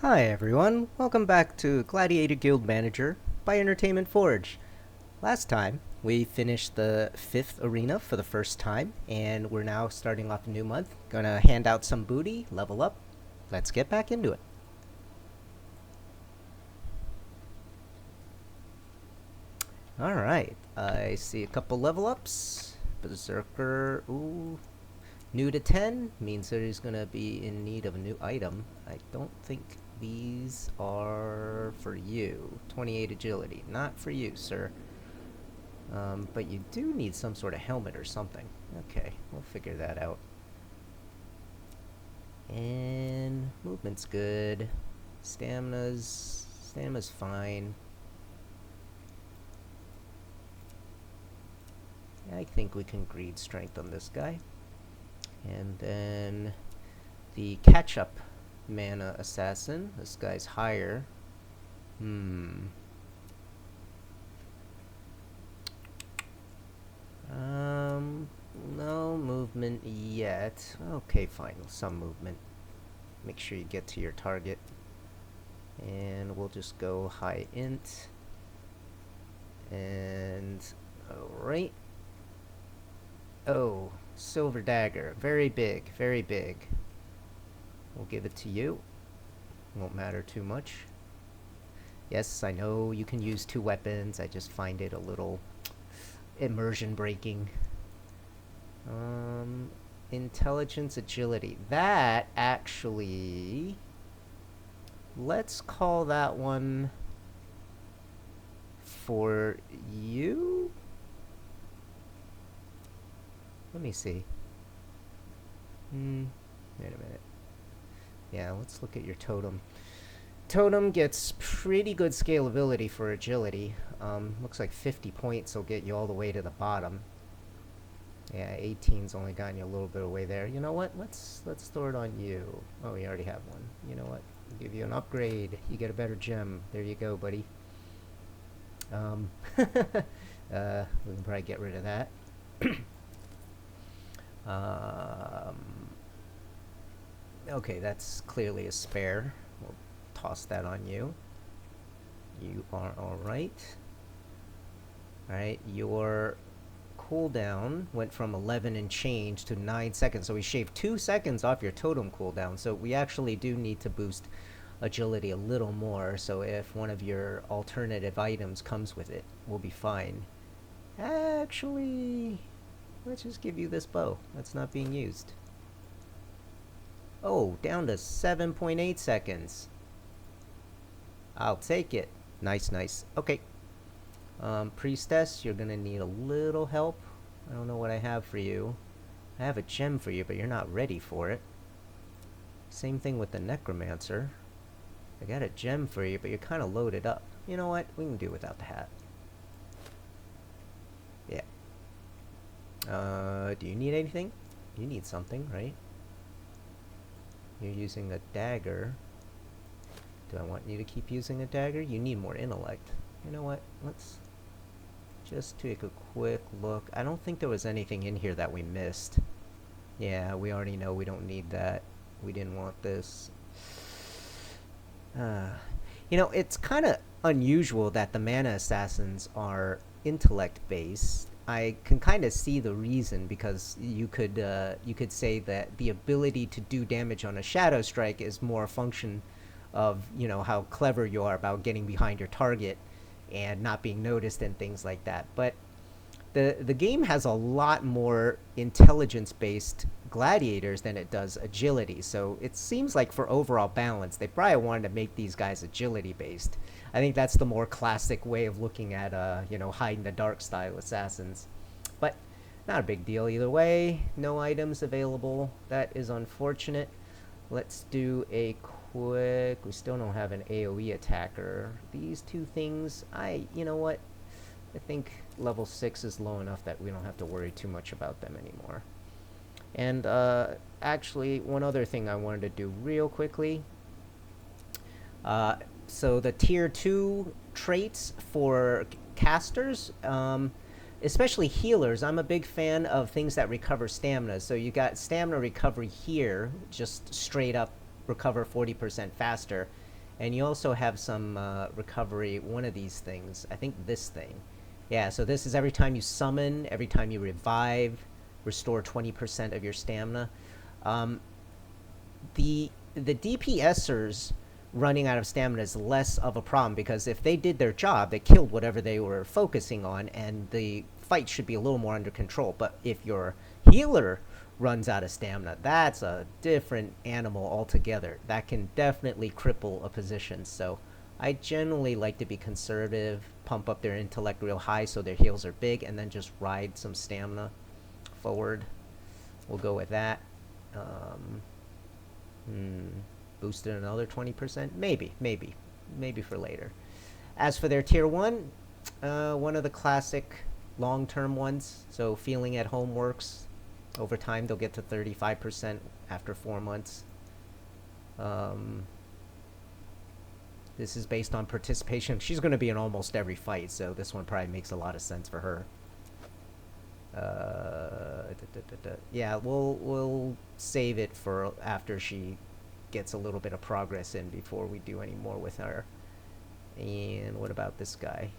Hi everyone, welcome back to Gladiator Guild Manager by Entertainment Forge. Last time, we finished the 5th arena for the first time, and we're now starting off a new month. Gonna hand out some booty, level up. Let's get back into it. Alright, I see a couple level ups. Berserker, ooh. New to 10 means that he's gonna be in need of a new item. I don't think these are for you. 28 agility, not for you, sir. But you do need some sort of helmet or something. Okay, we'll figure that out. And movement's good. Stamina's fine. I think we can greed strength on this guy. And then the catch-up mana assassin. This guy's higher. No movement yet. Okay, fine. Some movement. Make sure you get to your target. And we'll just go high int. And alright. Oh, silver dagger. Very big, very big. We'll give it to you. Won't matter too much. Yes, I know you can use two weapons. I just find it a little immersion breaking. Intelligence, agility. That actually... Let's call that one for you? Let me see. Wait a minute. Yeah, let's look at your totem. Totem gets pretty good scalability for agility. Looks like 50 points will get you all the way to the bottom. Yeah, 18's only gotten you a little bit away there. You know what? Let's throw it on you. Oh, we already have one. You know what? I'll give you an upgrade. You get a better gem. There you go, buddy. We can probably get rid of that. Okay, that's clearly a spare. We'll toss that on you. You are alright. Alright, your cooldown went from 11 and change to 9 seconds, so we shaved 2 seconds off your totem cooldown, so we actually do need to boost agility a little more, so if one of your alternative items comes with it, we'll be fine. Actually, let's just give you this bow that's not being used. Oh, down to 7.8 seconds. I'll take it. Nice, nice. Okay. Priestess, you're gonna need a little help. I don't know what I have for you. I have a gem for you, but you're not ready for it. Same thing with the necromancer. I got a gem for you, but you're kind of loaded up. You know what? We can do without the hat. Yeah. Do you need anything? You need something, right? You're using a dagger. Do I want you to keep using a dagger? You need more intellect. You know what? Let's just take a quick look. I don't think there was anything in here that we missed. Yeah, we already know we don't need that. We didn't want this. You know, it's kind of unusual that the mana assassins are intellect based. I can kind of see the reason, because you could say that the ability to do damage on a shadow strike is more a function of, you know, how clever you are about getting behind your target and not being noticed and things like that. But the game has a lot more intelligence-based gladiators than it does agility. So it seems like for overall balance, they probably wanted to make these guys agility-based. I think that's the more classic way of looking at, you know, hide-in-the-dark style assassins. But not a big deal either way. No items available. That is unfortunate. Let's do a quick... We still don't have an AoE attacker. These two things, you know what? I think level 6 is low enough that we don't have to worry too much about them anymore. And actually, one other thing I wanted to do real quickly. So the tier 2 traits for casters, especially healers, I'm a big fan of things that recover stamina. So you got stamina recovery here, just straight up recover 40% faster. And you also have some recovery, one of these things. I think this thing. Yeah, so this is every time you summon, every time you revive, restore 20% of your stamina. Um, the DPSers running out of stamina is less of a problem because if they did their job, they killed whatever they were focusing on, and the fight should be a little more under control. But if your healer runs out of stamina, that's a different animal altogether. That can definitely cripple a position. So I generally like to be conservative, pump up their intellect real high so their heals are big, and then just ride some stamina forward. We'll go with that. Boosted another 20%? Maybe for later. As for their tier 1, one of the classic long-term ones. So feeling at home works. Over time, they'll get to 35% after 4 months. This is based on participation. She's going to be in almost every fight, so this one probably makes a lot of sense for her. Yeah, we'll save it for after she gets a little bit of progress in before we do any more with her. And what about this guy?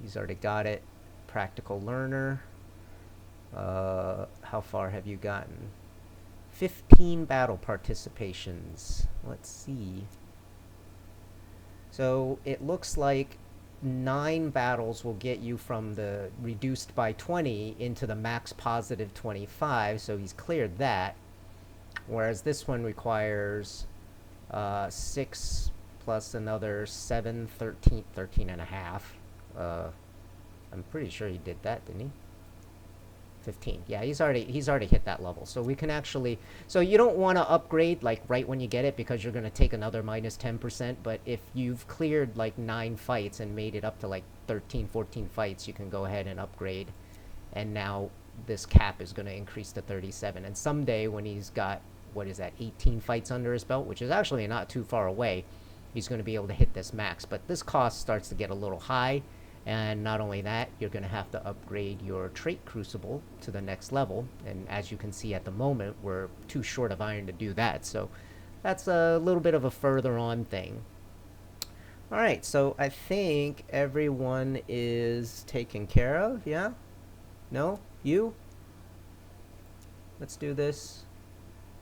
He's already got it. Practical learner. How far have you gotten? 15 battle participations. Let's see. So it looks like 9 battles will get you from the reduced by 20 into the max positive 25, so he's cleared that. Whereas this one requires 6 plus another 7, 13 and a half. I'm pretty sure he did that, didn't he? 15. Yeah, he's already hit that level. So we can actually, so you don't want to upgrade like right when you get it because you're going to take another minus 10%, but if you've cleared like 9 fights and made it up to like 13, 14 fights, you can go ahead and upgrade. And now this cap is going to increase to 37. And someday when he's got, what is that, 18 fights under his belt, which is actually not too far away, he's going to be able to hit this max. But this cost starts to get a little high. And not only that, you're going to have to upgrade your trait crucible to the next level. And as you can see at the moment, we're too short of iron to do that. So that's a little bit of a further on thing. All right, so I think everyone is taken care of, yeah? No? You? Let's do this.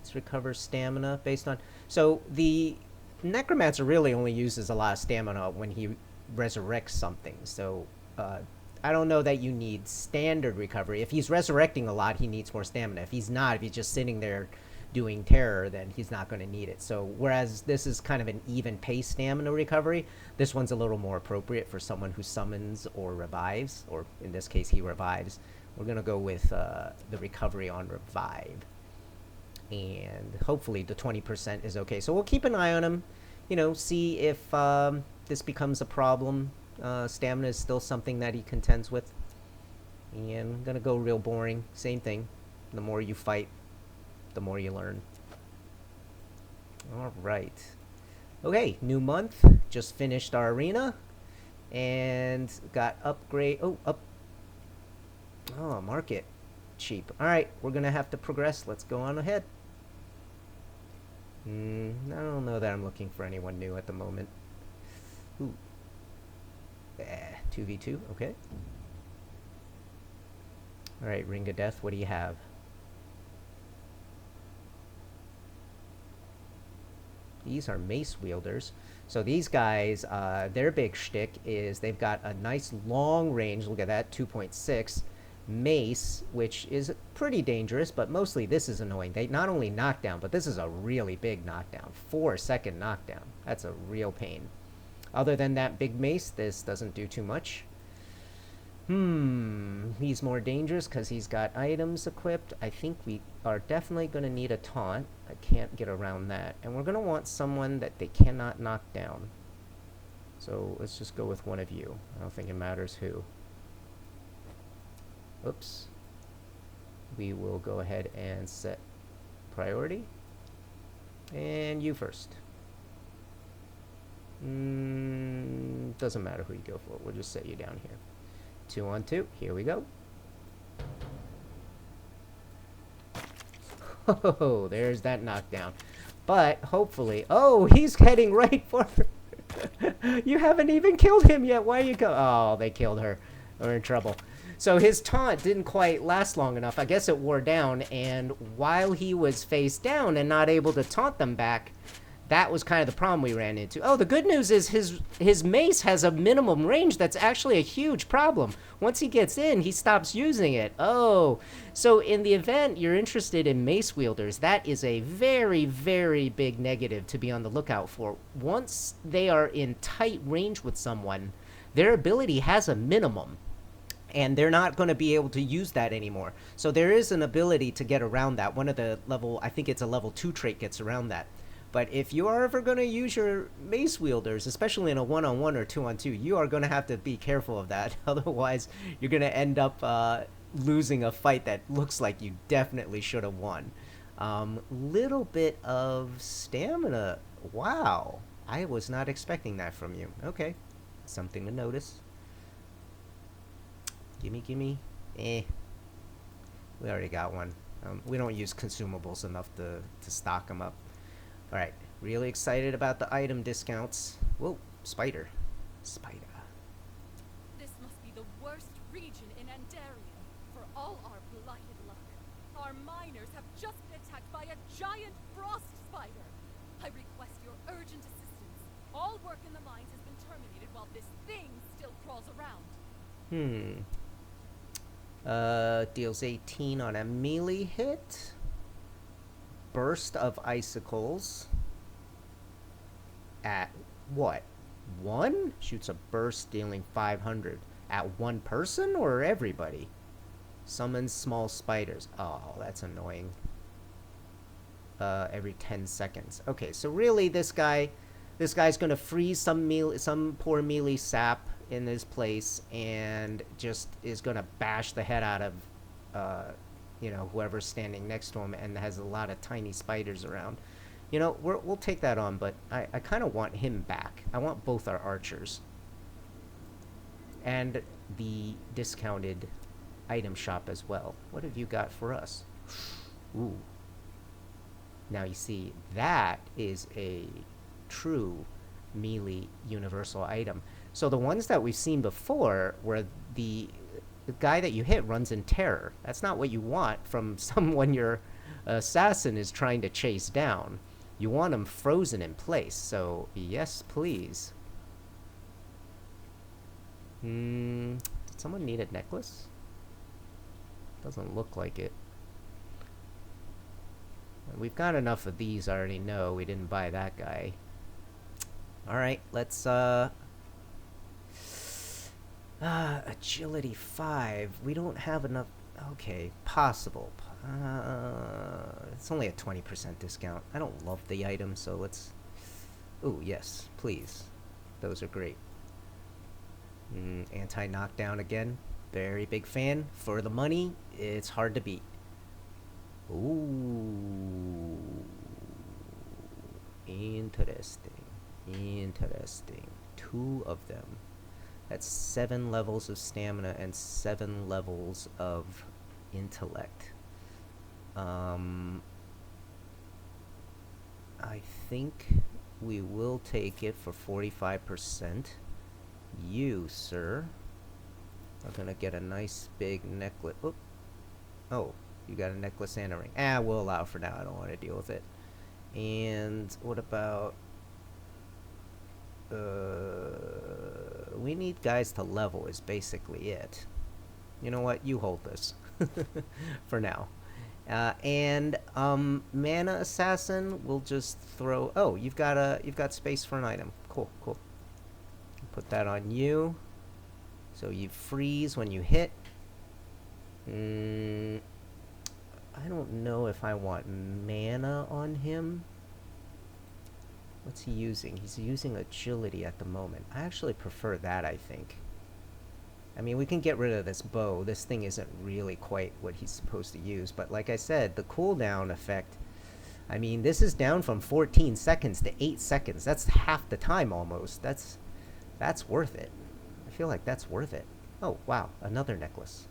Let's recover stamina based on... So the Necromancer really only uses a lot of stamina when he resurrects something. So I don't know that you need standard recovery. If he's resurrecting a lot, he needs more stamina. If he's not, if he's just sitting there doing terror, then he's not going to need it. So whereas this is kind of an even pace stamina recovery, this one's a little more appropriate for someone who summons or revives, or in this case he revives. We're going to go with the recovery on revive, and hopefully the 20% is okay. So we'll keep an eye on him, you know, see if this becomes a problem. Stamina is still something that he contends with. And I'm going to go real boring. Same thing. The more you fight, the more you learn. Alright. Okay, new month. Just finished our arena. And got upgrade... Oh, market. Cheap. Alright, we're going to have to progress. Let's go on ahead. I don't know that I'm looking for anyone new at the moment. Ooh. 2v2, okay. Alright, Ring of Death, what do you have? These are mace wielders. So these guys, their big shtick is they've got a nice long range, look at that, 2.6 mace, which is pretty dangerous, but mostly this is annoying. They not only knock down, but this is a really big knockdown. 4-second knockdown. That's a real pain. Other than that big mace, this doesn't do too much. He's more dangerous because he's got items equipped. I think we are definitely going to need a taunt. I can't get around that. And we're going to want someone that they cannot knock down. So let's just go with one of you. I don't think it matters who. Oops. We will go ahead and set priority. And you first. Doesn't matter who you go for. We'll just set you down here. 2 on 2. Here we go. Oh, there's that knockdown. But hopefully... Oh, he's heading right for her. You haven't even killed him yet. Why are you go? Oh, they killed her. We're in trouble. So his taunt didn't quite last long enough. I guess it wore down, and while he was face down and not able to taunt them back, that was kind of the problem we ran into. Oh, the good news is his mace has a minimum range that's actually a huge problem. Once he gets in, he stops using it. Oh, so in the event you're interested in mace wielders, that is a very, very big negative to be on the lookout for. Once they are in tight range with someone, their ability has a minimum, and they're not going to be able to use that anymore. So there is an ability to get around that. One of the level, I think it's a level 2 trait, gets around that. But if you are ever going to use your mace wielders, especially in a 1-on-1 or 2-on-2, you are going to have to be careful of that. Otherwise, you're going to end up losing a fight that looks like you definitely should have won. Little bit of stamina. Wow. I was not expecting that from you. Okay. Something to notice. Gimme. We already got one. We don't use consumables enough to stock them up. Alright, really excited about the item discounts. Whoa, spider. This must be the worst region in Andarian, for all our blighted luck. Our miners have just been attacked by a giant frost spider. I request your urgent assistance. All work in the mines has been terminated while this thing still crawls around. Deals 18 on a melee hit. Burst of icicles at what? 1? Shoots a burst dealing 500 at one person or everybody? Summons small spiders. Oh, that's annoying. Every 10 seconds. Okay, so really this guy's gonna freeze some poor melee sap in his place and just is gonna bash the head out of whoever's standing next to him and has a lot of tiny spiders around. We'll take that on, but I kind of want him back. I want both our archers. And the discounted item shop as well. What have you got for us? Ooh. Now you see, that is a true melee universal item. So the ones that we've seen before were the guy that you hit runs in terror. That's not what you want from someone your assassin is trying to chase down. You want him frozen in place. So yes, please. Did someone need a necklace? Doesn't look like it. We've got enough of these, I already know. We didn't buy that guy. Alright, let's agility 5. We don't have enough. Okay, possible. It's only a 20% discount. I don't love the item, so let's... Ooh, yes, please. Those are great. Anti-knockdown again. Very big fan. For the money, it's hard to beat. Ooh. Interesting. 2 of them. That's 7 levels of stamina and 7 levels of intellect. I think we will take it for 45%. You, sir, are gonna get a nice big necklace. Oh, you got a necklace and a ring. We'll allow it for now. I don't want to deal with it. And what about... we need guys to level is basically it. You know what? You hold this for now. And mana assassin, we'll just throw... Oh, you've got space for an item. Cool. Put that on you. So you freeze when you hit. I don't know if I want mana on him. What's he using? He's using agility at the moment. I actually prefer that, I think. I mean, we can get rid of this bow. This thing isn't really quite what he's supposed to use. But like I said, the cooldown effect... I mean, this is down from 14 seconds to 8 seconds. That's half the time almost. That's worth it. I feel like that's worth it. Oh, wow. Another necklace.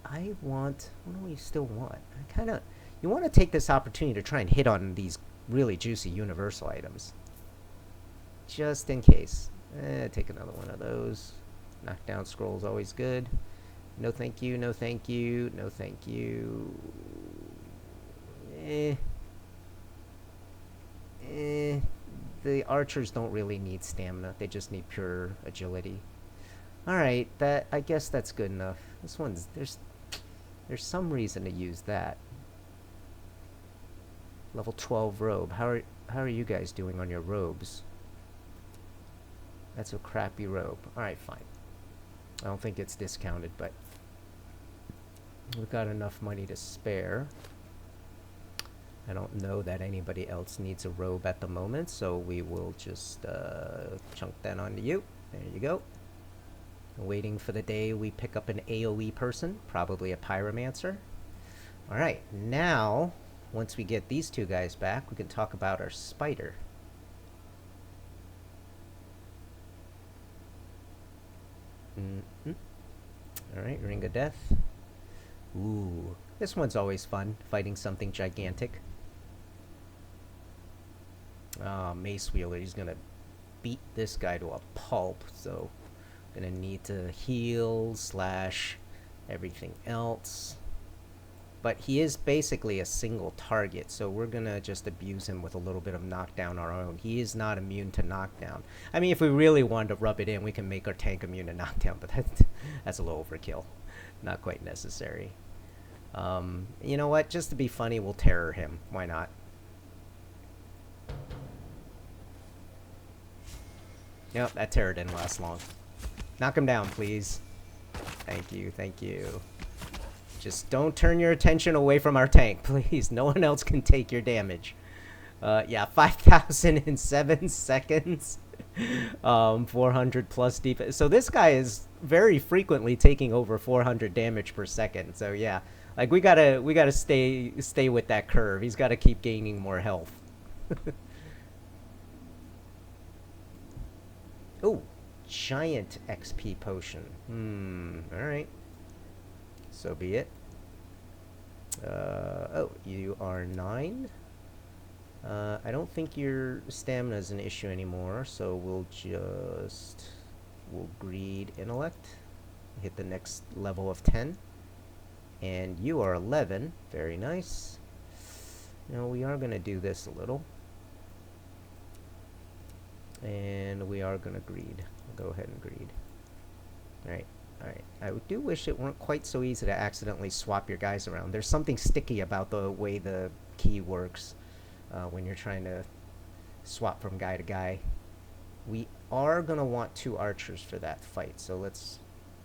I want... What do we still want? I kind of... You want to take this opportunity to try and hit on these really juicy universal items. Just in case. Take another one of those. Knockdown scroll's always good. No thank you, no thank you, no thank you. The archers don't really need stamina. They just need pure agility. Alright, I guess that's good enough. This one's... There's some reason to use that. Level 12 robe. How are you guys doing on your robes? That's a crappy robe. Alright, fine. I don't think it's discounted, but we've got enough money to spare. I don't know that anybody else needs a robe at the moment, so we will just chunk that onto you. There you go. Waiting for the day we pick up an AoE person, probably a pyromancer. Alright, now, once we get these two guys back, we can talk about our spider. Alright, Ring of Death. Ooh, this one's always fun, fighting something gigantic. Mace Wheeler, he's gonna beat this guy to a pulp, so gonna need to heal / everything else. But he is basically a single target, so we're gonna just abuse him with a little bit of knockdown our own. He is not immune to knockdown. I mean, if we really wanted to rub it in, we can make our tank immune to knockdown, but that's a little overkill. Not quite necessary. You know what? Just to be funny, we'll terror him. Why not? Yep, that terror didn't last long. Knock him down, please. Thank you, thank you. Just don't turn your attention away from our tank, please. No one else can take your damage. Yeah, 5,000 in 7 seconds. 400 plus defense. So this guy is very frequently taking over 400 damage per second. So yeah, like we gotta stay with that curve. He's gotta keep gaining more health. Oh, giant XP potion. Alright. So be it. Oh, you are 9. I don't think your stamina is an issue anymore, so we'll greed intellect. Hit the next level of 10. And you are 11. Very nice. Now we are going to do this a little. And we are going to greed. Go ahead and greed. Alright. Alright, I do wish it weren't quite so easy to accidentally swap your guys around. There's something sticky about the way the key works when you're trying to swap from guy to guy. We are going to want 2 archers for that fight, so let's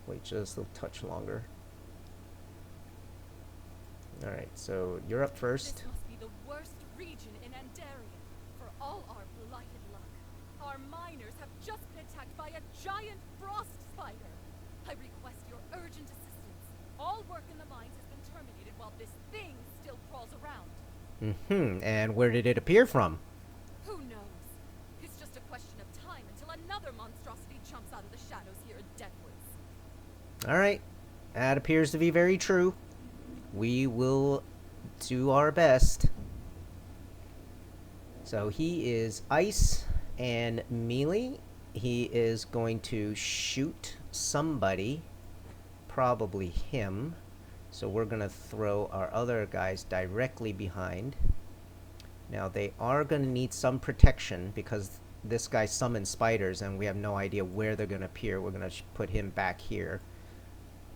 wait just a touch longer. Alright, so you're up first. This must be the worst region in Andarian for all our blighted luck. Our miners have just been attacked by a giant frost spider. I request your urgent assistance. All work in the mines has been terminated while this thing still crawls around. And where did it appear from? Who knows? It's just a question of time until another monstrosity jumps out of the shadows here at Deadwoods. Alright, that appears to be very true. We will do our best. So he is ice and melee. He is going to shoot somebody, probably him. So we're going to throw our other guys directly behind. Now they are going to need some protection because this guy summons spiders and we have no idea where they're going to appear. We're going to put him back here.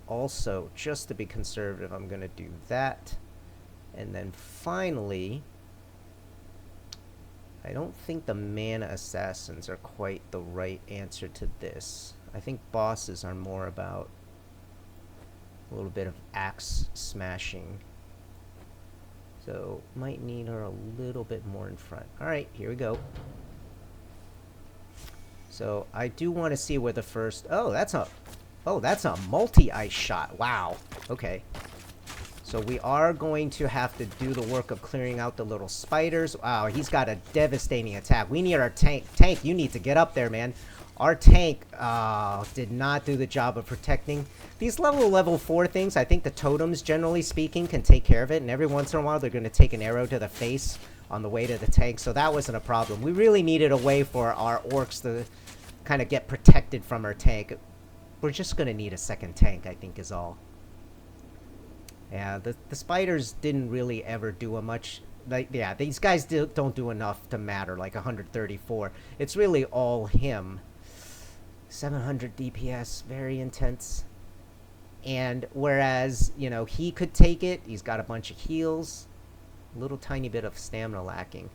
Also, just to be conservative, I'm going to do that. And then finally, I don't think the mana assassins are quite the right answer to this. I think bosses are more about a little bit of axe smashing. So, might need her a little bit more in front. Alright, here we go. So, I do want to see where the first... Oh, that's a multi-ice shot. Wow. Okay. So we are going to have to do the work of clearing out the little spiders. Wow, he's got a devastating attack. We need our tank. Tank, you need to get up there, man. Our tank did not do the job of protecting. These level 4 things, I think the totems, generally speaking, can take care of it. And every once in a while, they're going to take an arrow to the face on the way to the tank. So that wasn't a problem. We really needed a way for our orcs to kind of get protected from our tank. We're just going to need a second tank, I think, is all. Yeah, the spiders didn't really ever do a much. Like, yeah, these guys don't do enough to matter, like 134. It's really all him. 700 DPS, very intense. And whereas, you know, he could take it, he's got a bunch of heals, a little tiny bit of stamina lacking.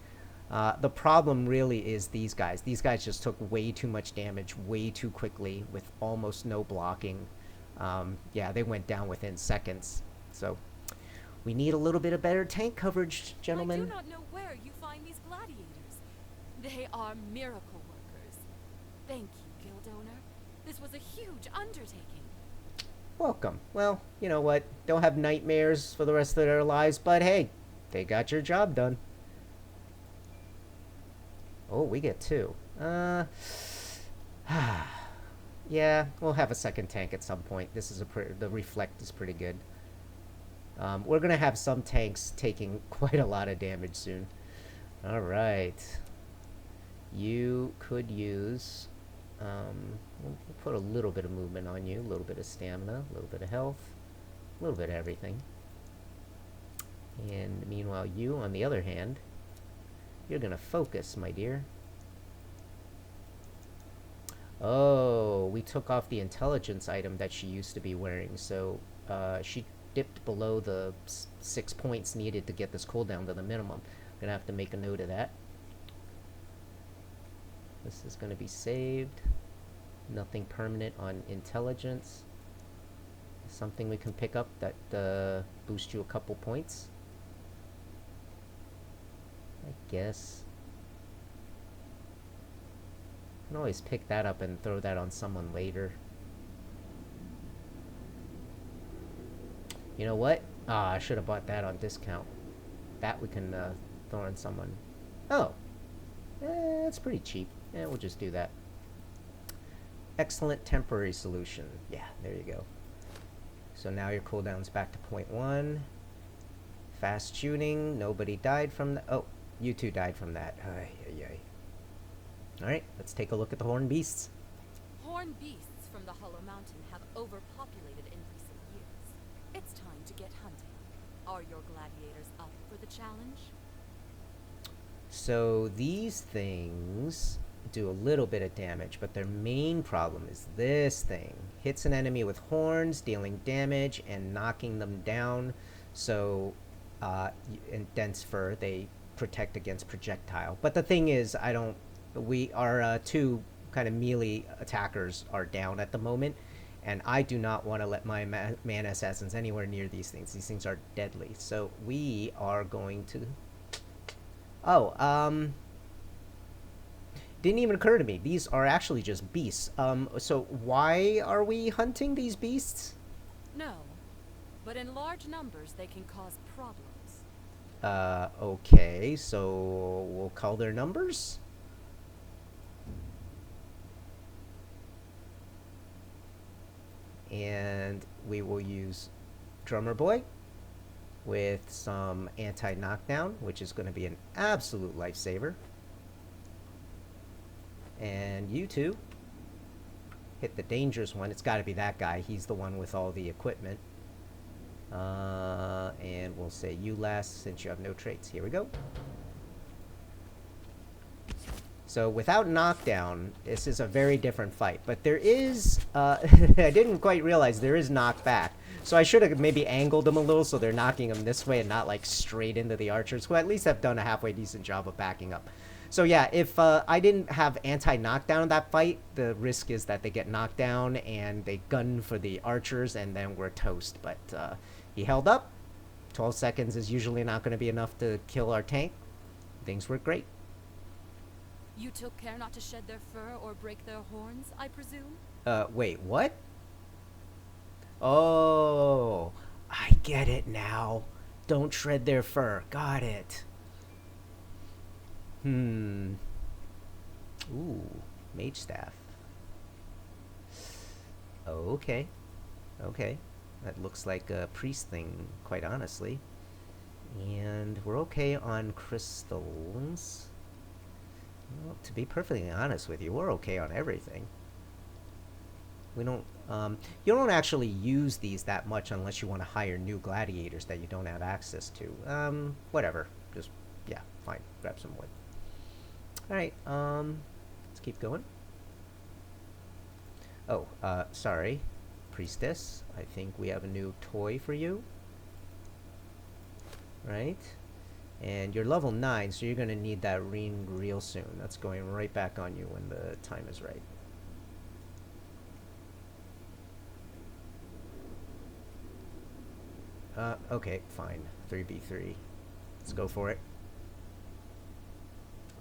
The problem really is these guys. These guys just took way too much damage way too quickly with almost no blocking. Yeah, they went down within seconds. So we need a little bit of better tank coverage, gentlemen. I do not know where you find these gladiators. They are miracle workers. Thank you, guild owner. This was a huge undertaking. Welcome. Well, you know what? Don't have nightmares for the rest of their lives, but hey, they got your job done. Oh, we get 2. Yeah, we'll have a second tank at some point. This is the reflect is pretty good. We're gonna have some tanks taking quite a lot of damage soon. All right. You could use. We'll put a little bit of movement on you, a little bit of stamina, a little bit of health, a little bit of everything. And meanwhile, you, on the other hand, you're gonna focus, my dear. Oh, we took off the intelligence item that she used to be wearing, so she dipped below the 6 points needed to get this cooldown to the minimum. I'm gonna have to make a note of that. This is gonna be saved. Nothing permanent on intelligence. Something we can pick up that boosts you a couple points. I guess. I can always pick that up and throw that on someone later. You know what? I should have bought that on discount. That we can throw on someone. Oh. That's pretty cheap. Yeah, we'll just do that. Excellent temporary solution. Yeah, there you go. So now your cooldown's back to 0.1. Fast shooting. Nobody died from that. Oh, you two died from that. Alright, let's take a look at the horned beasts. Horned beasts from the Hollow Mountain have overpopulated in recent years. It's time to get hunting. Are your gladiators up for the challenge? So these things do a little bit of damage, but their main problem is this thing. Hits an enemy with horns, dealing damage and knocking them down. So in dense fur, they protect against projectile. But the thing is, our 2 kind of melee attackers are down at the moment, and I do not want to let my mana assassins anywhere near these things. These things are deadly. So we are going to... Oh, didn't even occur to me. These are actually just beasts. So why are we hunting these beasts? No, but in large numbers they can cause problems. Okay, so we'll call their numbers? And we will use Drummer Boy with some anti-knockdown, which is going to be an absolute lifesaver. And you two hit the dangerous one. It's got to be that guy. He's the one with all the equipment. And we'll say you last since you have no traits. Here we go. So without knockdown, this is a very different fight. But there is, I didn't quite realize there is knockback. So I should have maybe angled them a little so they're knocking them this way and not like straight into the archers, who at least have done a halfway decent job of backing up. So yeah, if I didn't have anti-knockdown in that fight, the risk is that they get knocked down and they gun for the archers and then we're toast. But he held up. 12 seconds is usually not going to be enough to kill our tank. Things work great. You took care not to shed their fur or break their horns, I presume? Wait, what? Oh, I get it now. Don't shred their fur. Got it. Ooh, mage staff. Okay. Okay. That looks like a priest thing, quite honestly. And we're okay on crystals. Well, to be perfectly honest with you, we're okay on everything. We don't, you don't actually use these that much unless you want to hire new gladiators that you don't have access to. Whatever. Just, yeah, fine. Grab some wood. Alright, let's keep going. Oh, sorry. Priestess, I think we have a new toy for you. Right? And you're level 9, so you're going to need that ring real soon. That's going right back on you when the time is right. Okay, fine. 3v3. Let's go for it.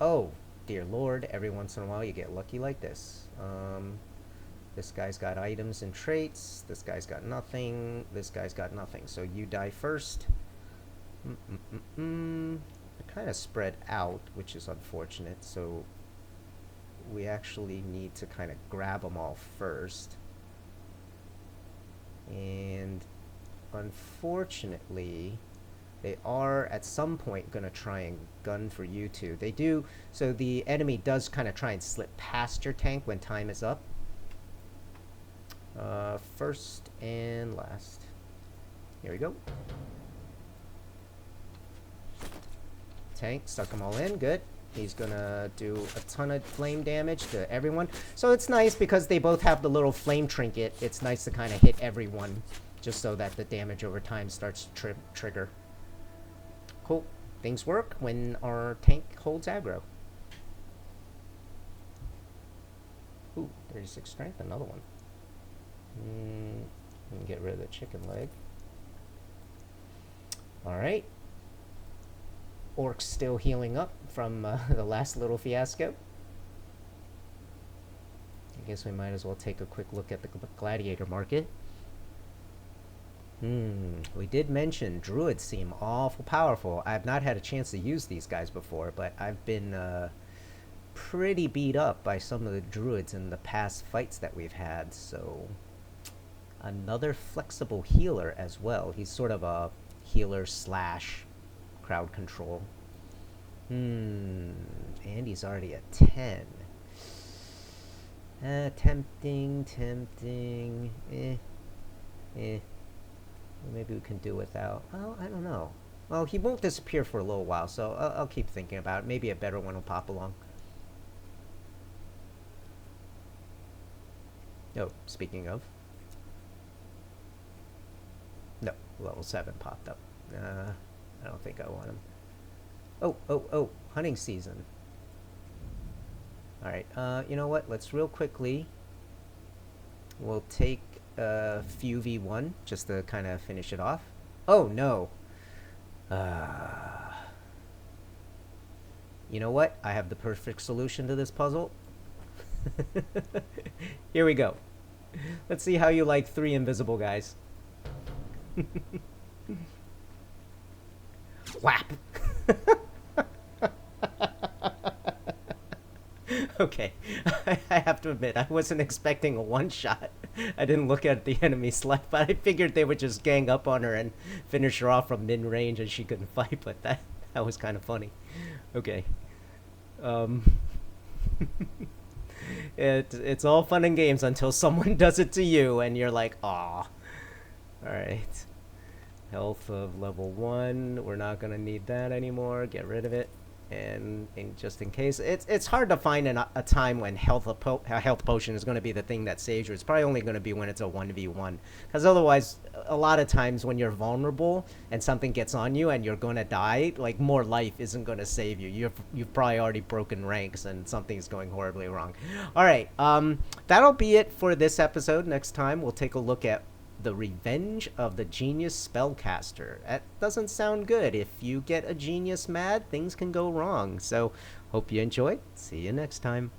Oh, dear lord, every once in a while you get lucky like this. This guy's got items and traits. This guy's got nothing. This guy's got nothing. So you die first. They're kind of spread out, which is unfortunate. So we actually need to kind of grab them all first. And unfortunately, they are at some point going to try and gun for you two. They do. So the enemy does kind of try and slip past your tank when time is up. First and last. Here we go. Tank, stuck them all in. Good. He's gonna do a ton of flame damage to everyone. So it's nice because they both have the little flame trinket. It's nice to kind of hit everyone just so that the damage over time starts to trigger. Cool. Things work when our tank holds aggro. Ooh, 36 strength, another one. And get rid of the chicken leg. Alright. Orc's still healing up from the last little fiasco. I guess we might as well take a quick look at the gladiator market. We did mention druids seem awful powerful. I've not had a chance to use these guys before, but I've been pretty beat up by some of the druids in the past fights that we've had, so another flexible healer as well. He's sort of a healer slash crowd control. And he's already at 10. Tempting. Maybe we can do without. Well, I don't know. Well, he won't disappear for a little while, so I'll keep thinking about it. Maybe a better one will pop along. Oh, speaking of. No, level 7 popped up. I don't think I want him. Oh, hunting season. Alright, you know what? Let's real quickly. We'll take a few v1 just to kind of finish it off. Oh, no. You know what? I have the perfect solution to this puzzle. Here we go. Let's see how you like 3 invisible guys. Whap! Okay, I have to admit, I wasn't expecting a one-shot. I didn't look at the enemy's life, but I figured they would just gang up on her and finish her off from mid-range and she couldn't fight, but that was kind of funny. Okay. It's all fun and games until someone does it to you and you're like, aw. Alright. Health of level 1. We're not going to need that anymore. Get rid of it. And just in case, it's hard to find a time when health potion is going to be the thing that saves you. It's probably only going to be when it's a 1v1. Because otherwise, a lot of times when you're vulnerable and something gets on you and you're going to die, like more life isn't going to save you. You've probably already broken ranks and something's going horribly wrong. All right, that'll be it for this episode. Next time, we'll take a look at the Revenge of the Genius Spellcaster. That doesn't sound good. If you get a genius mad, things can go wrong. So, hope you enjoyed. See you next time.